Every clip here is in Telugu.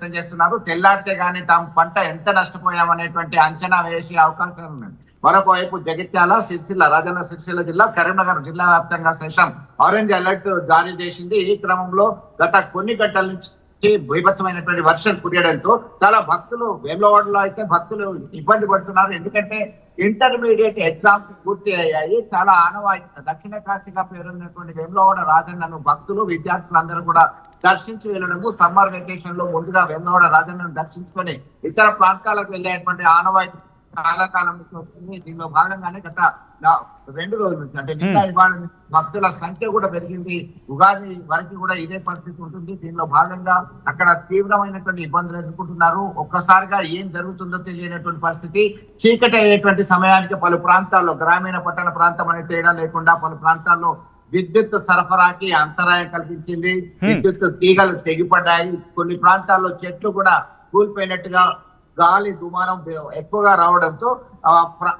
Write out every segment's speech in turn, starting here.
వ్యక్తం చేస్తున్నారు. తెల్లారితే గానీ తాము పంట ఎంత నష్టపోయామనేటువంటి అంచనా వేసే అవకాశం ఉంది. మరొక వైపు జగిత్యాల, సిరిసిల్ల, రాజన్న సిరిసిల్ల జిల్లా, కరీంనగర్ జిల్లా వ్యాప్తంగా సైతం ఆరెంజ్ అలర్ట్ జారీ చేసింది. ఈ క్రమంలో గత కొన్ని గంటల నుంచి బీభత్సమైనటువంటి వర్షం కురియడంతో చాలా భక్తులు, వేములవాడలో అయితే భక్తులు ఇబ్బంది పడుతున్నారు. ఎందుకంటే ఇంటర్మీడియట్ ఎగ్జామ్స్ పూర్తి అయ్యాయి. చాలా ఆనవాయితీ దక్షిణ కాశీగా పేరున్నటువంటి వేములవాడ రాజన్నను భక్తులు, విద్యార్థులందరూ కూడా దర్శించి వెళ్ళడము. సమ్మర్ వెకేషన్ లో ముందుగా వేములవాడ రాజన్నను దర్శించుకొని ఇతర ప్రాంతాలకు వెళ్ళేటువంటి ఆనవాయితీ చాలా కాలం నుంచి వస్తుంది. దీనిలో భాగంగానే గత 2 రోజుల నుంచి అంటే నిన్న ఇవాళ భక్తుల సంఖ్య కూడా పెరిగింది. ఉగాది వరకు కూడా ఇదే పరిస్థితి ఉంటుంది. దీనిలో భాగంగా అక్కడ తీవ్రమైనటువంటి ఇబ్బందులు ఎదుర్కొంటున్నారు. ఒక్కసారిగా ఏం జరుగుతుందో తెలియనటువంటి పరిస్థితి. చీకటి అయ్యేటువంటి సమయానికి పలు ప్రాంతాల్లో, గ్రామీణ పట్టణ ప్రాంతం అనే తేడా లేకుండా పలు ప్రాంతాల్లో విద్యుత్ సరఫరాకి అంతరాయం కల్పించింది. విద్యుత్ తీగలు తెగిపడ్డాయి. కొన్ని ప్రాంతాల్లో చెట్లు కూడా కూలిపోయినట్టుగా, గాలి దుమారం ఎక్కువగా రావడంతో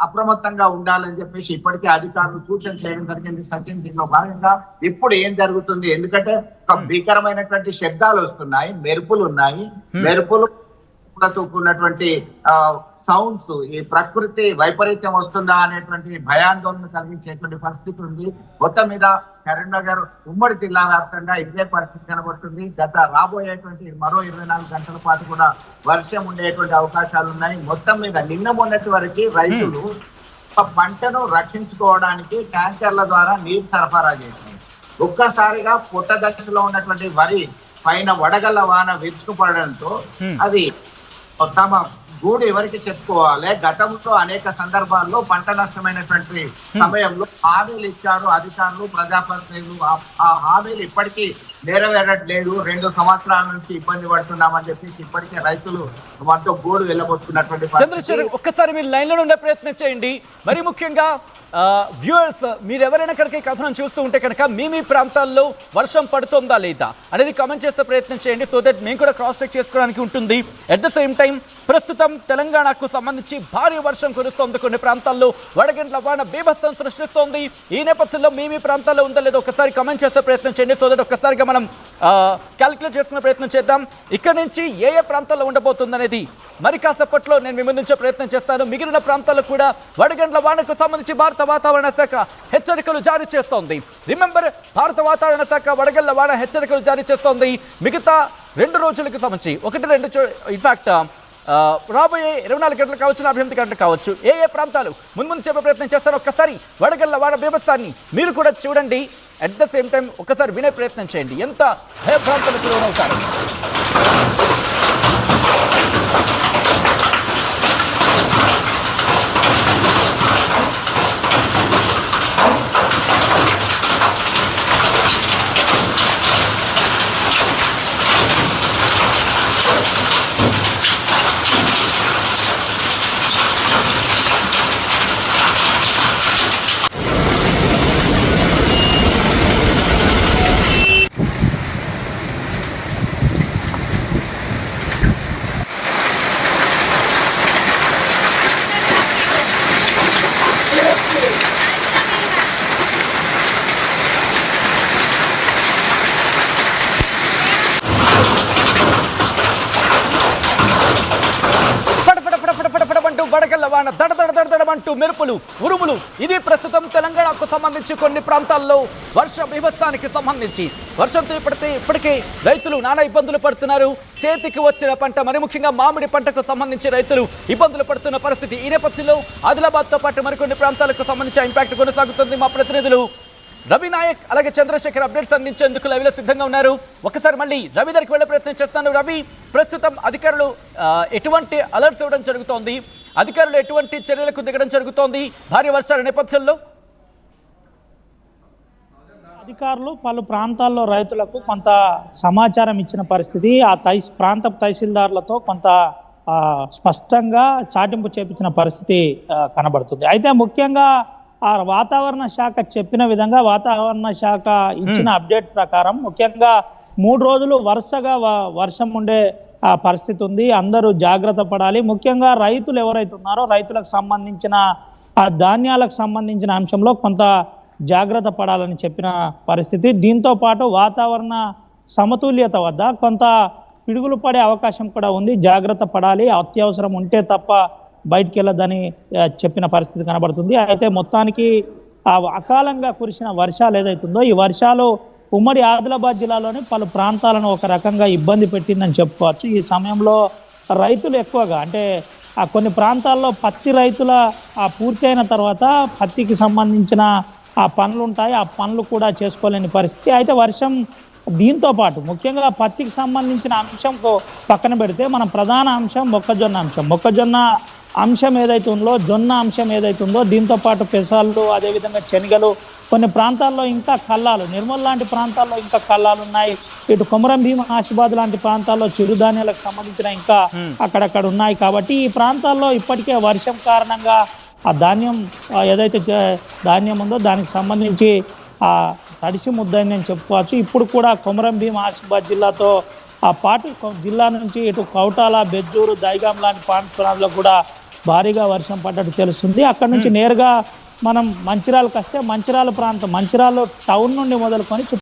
అప్రమత్తంగా ఉండాలని చెప్పేసి ఇప్పటికే అధికారులు సూచన చేయడం జరిగింది. సచిన్, దీనిలో భాగంగా ఇప్పుడు ఏం జరుగుతుంది? ఎందుకంటే ఒక భీకరమైనటువంటి శబ్దాలు వస్తున్నాయి, మెరుపులు ఉన్నాయి. మెరుపులతో కూడినటువంటి సౌండ్స్, ఈ ప్రకృతి వైపరీత్యం వస్తుందా అనేటువంటి భయాందోళన కలిగించేటువంటి పరిస్థితి ఉంది. మొత్తం మీద కరీంనగర్ ఉమ్మడి జిల్లా వ్యాప్తంగా ఇదే పరిస్థితి కనబడుతుంది. రాబోయేటువంటి మరో 24 గంటల పాటు కూడా వర్షం ఉండేటువంటి అవకాశాలు ఉన్నాయి. మొత్తం మీద నిన్న మొన్నటి వరకు రైతులు పంటను రక్షించుకోవడానికి ట్యాంకర్ల ద్వారా నీరు సరఫరా చేసింది. ఒక్కసారిగా పుట్ట దశలో ఉన్నటువంటి వరి పైన వడగళ్ల వాన విరుచుకుపడడంతో అది తమ గూడు ఎవరికి చెప్పుకోవాలి. గతంలో అనేక సందర్భాల్లో పంట నష్టమైనటువంటి సమయంలో హామీలు ఇచ్చారు అధికారులు, ప్రజాప్రతినిధులు. ఆ హామీలు ఇప్పటికీ నెరవేరట్లేదు. 2 సంవత్సరాల నుంచి ఇబ్బంది పడుతున్నామని చెప్పేసి ఇప్పటికే రైతులు మనతో గూడు వెళ్ళబోతున్నటువంటి. చంద్రశేఖర్, ఒక్కసారి మీరు లైన్ లో ఉండే ప్రయత్నం చేయండి. మరి ముఖ్యంగా వ్యూవర్స్, మీరు ఎవరైనా కనుక ఈ కథనం చూస్తూ ఉంటే కనుక మీ ప్రాంతాల్లో వర్షం పడుతుందా లేదా అనేది కామెంట్ చేసే ప్రయత్నం చేయండి. సో దట్ మేము కూడా క్రాస్ చెక్ చేసుకోవడానికి ఉంటుంది. అట్ ద సేమ్ టైం ప్రస్తుతం తెలంగాణకు సంబంధించి భారీ వర్షం కురుస్తోంది. కొన్ని ప్రాంతాల్లో వడగండ్ల వాన బీభత్సం సృష్టిస్తోంది. ఈ నేపథ్యంలో మీ ప్రాంతాల్లో ఉందా లేదో ఒకసారి కామెంట్ చేసే ప్రయత్నం చేయండి. సో దట్ ఒక్కసారిగా మనం క్యాలిక్యులేట్ చేసుకునే ప్రయత్నం చేద్దాం. ఇక్కడ నుంచి ఏ ప్రాంతాల్లో ఉండబోతుంది అనేది మరి కాసేపట్లో నేను మీ ముందుంచే ప్రయత్నం చేస్తాను. మిగిలిన ప్రాంతాల్లో కూడా వడగండ్ల వానకు సంబంధించి భారత వాతావరణ శాఖ హెచ్చరికలు జారీ చేస్తోంది. రిమెంబర్, భారత వాతావరణ శాఖ వడగండ్ల వాన హెచ్చరికలు జారీ చేస్తోంది. మిగతా 2 రోజులకు సంబంధించి 1-2 ఇన్ఫాక్ట్ రాబోయే 24 గంటలు కావచ్చు, 48 గంటలు కావచ్చు, ఏ ప్రాంతాలు ముందు చెప్పే ప్రయత్నం చేస్తారో ఒక్కసారి వడగళ్ల వాన బీభత్సాన్ని మీరు కూడా చూడండి. అట్ ద సేమ్ టైం ఒకసారి వినే ప్రయత్నం చేయండి. ఎంత భయ ప్రాంతాలకు లోనవుతారు. వడగళ్ల వాన దడదడదడమంటూ మెరుపులు, ఉరుములు. ఇది ప్రస్తుతం తెలంగాణకు సంబంధించి కొన్ని ప్రాంతాల్లో వర్ష బీభత్సానికి సంబంధించి వర్షంతో ఇప్పటికే రైతులు నానా ఇబ్బందులు పడుతున్నారు. చేతికి వచ్చిన పంట, మరి ముఖ్యంగా మామిడి పంటకు సంబంధించి రైతులు ఇబ్బందులు పడుతున్న పరిస్థితి. ఈ నేపథ్యంలో ఆదిలాబాద్తో పాటు మరికొన్ని ప్రాంతాలకు సంబంధించి ఇంపాక్ట్ కొనసాగుతుంది. మా ప్రతినిధులు రవి నాయక్ అలాగే చంద్రశేఖర్ అప్డేట్స్ అందించేందుకు లైవ్లో సిద్ధంగా ఉన్నారు. ఒకసారి మళ్ళీ రవి దగ్గరికి వెళ్ళే ప్రయత్నం చేస్తాను. రవి, ప్రస్తుతం అధికారులు ఎటువంటి అలర్ట్స్ ఇవ్వడం జరుగుతోంది? అధికారులు ఎటువంటి చర్యలకు దిగడం జరుగుతోంది భారీ వర్షాల నేపథ్యంలో? అధికారులు పలు ప్రాంతాల్లో రైతులకు కొంత సమాచారం ఇచ్చిన పరిస్థితి. ఆ ప్రాంత తహసీల్దార్లతో కొంత స్పష్టంగా చాటింపు చేపించిన పరిస్థితి కనబడుతుంది. అయితే ముఖ్యంగా ఆ వాతావరణ శాఖ చెప్పిన విధంగా, వాతావరణ శాఖ ఇచ్చిన అప్డేట్ ప్రకారం ముఖ్యంగా 3 రోజులు వరుసగా వర్షం ఉండే పరిస్థితి ఉంది. అందరూ జాగ్రత్త పడాలి. ముఖ్యంగా రైతులు ఎవరైతే ఉన్నారో రైతులకు సంబంధించిన ఆ ధాన్యాలకు సంబంధించిన అంశంలో కొంత జాగ్రత్త పడాలని చెప్పిన పరిస్థితి. దీంతో పాటు వాతావరణ సమతుల్యత వద్ద కొంత పిడుగులు పడే అవకాశం కూడా ఉంది, జాగ్రత్త పడాలి, అత్యవసరం ఉంటే తప్ప బయటికి వెళ్ళొద్దని చెప్పిన పరిస్థితి కనబడుతుంది. అయితే మొత్తానికి ఆ అకాలంగా కురిసిన వర్షాలు ఏదైతుందో ఈ వర్షాలు ఉమ్మడి ఆదిలాబాద్ జిల్లాలోని పలు ప్రాంతాలను ఒక రకంగా ఇబ్బంది పెట్టిందని చెప్పుకోవచ్చు. ఈ సమయంలో రైతులు ఎక్కువగా అంటే కొన్ని ప్రాంతాల్లో పత్తి రైతుల పూర్తయిన తర్వాత పత్తికి సంబంధించిన ఆ పనులు ఉంటాయి, ఆ పనులు కూడా చేసుకోలేని పరిస్థితి. అయితే వర్షం దీంతో పాటు ముఖ్యంగా పత్తికి సంబంధించిన అంశం పక్కన పెడితే మనం ప్రధాన అంశం మొక్కజొన్న అంశం ఏదైతే ఉందో, జొన్న అంశం ఏదైతే ఉందో, దీంతో పాటు పెసలు, అదేవిధంగా శనగలు, కొన్ని ప్రాంతాల్లో ఇంకా కల్లాలు, నిర్మల్ లాంటి ప్రాంతాల్లో ఇంకా కల్లాలు ఉన్నాయి. ఇటు కొమరం భీం, ఆసిఫాబాద్ లాంటి ప్రాంతాల్లో చిరుధాన్యాలకు సంబంధించిన ఇంకా అక్కడక్కడ ఉన్నాయి. కాబట్టి ఈ ప్రాంతాల్లో ఇప్పటికే వర్షం కారణంగా ఆ ధాన్యం ఏదైతే ధాన్యం ఉందో దానికి సంబంధించి తడిసి ముద్దైందని చెప్పుకోవచ్చు. ఇప్పుడు కూడా కొమరం భీం, ఆసిఫాబాద్ జిల్లాతో పాటు జిల్లా నుంచి ఇటు కౌటాల, బెజ్జూరు, దైగాం లాంటి ప్రాంతాల్లో కూడా భారీగా వర్షం పడ్డట్టు తెలుస్తుంది. అక్కడ నుంచి నేరుగా మనం మంచిర్యాలకు వస్తే మంచిర్యాల ప్రాంతం, మంచిర్యాల టౌన్ నుండి మొదలుకొని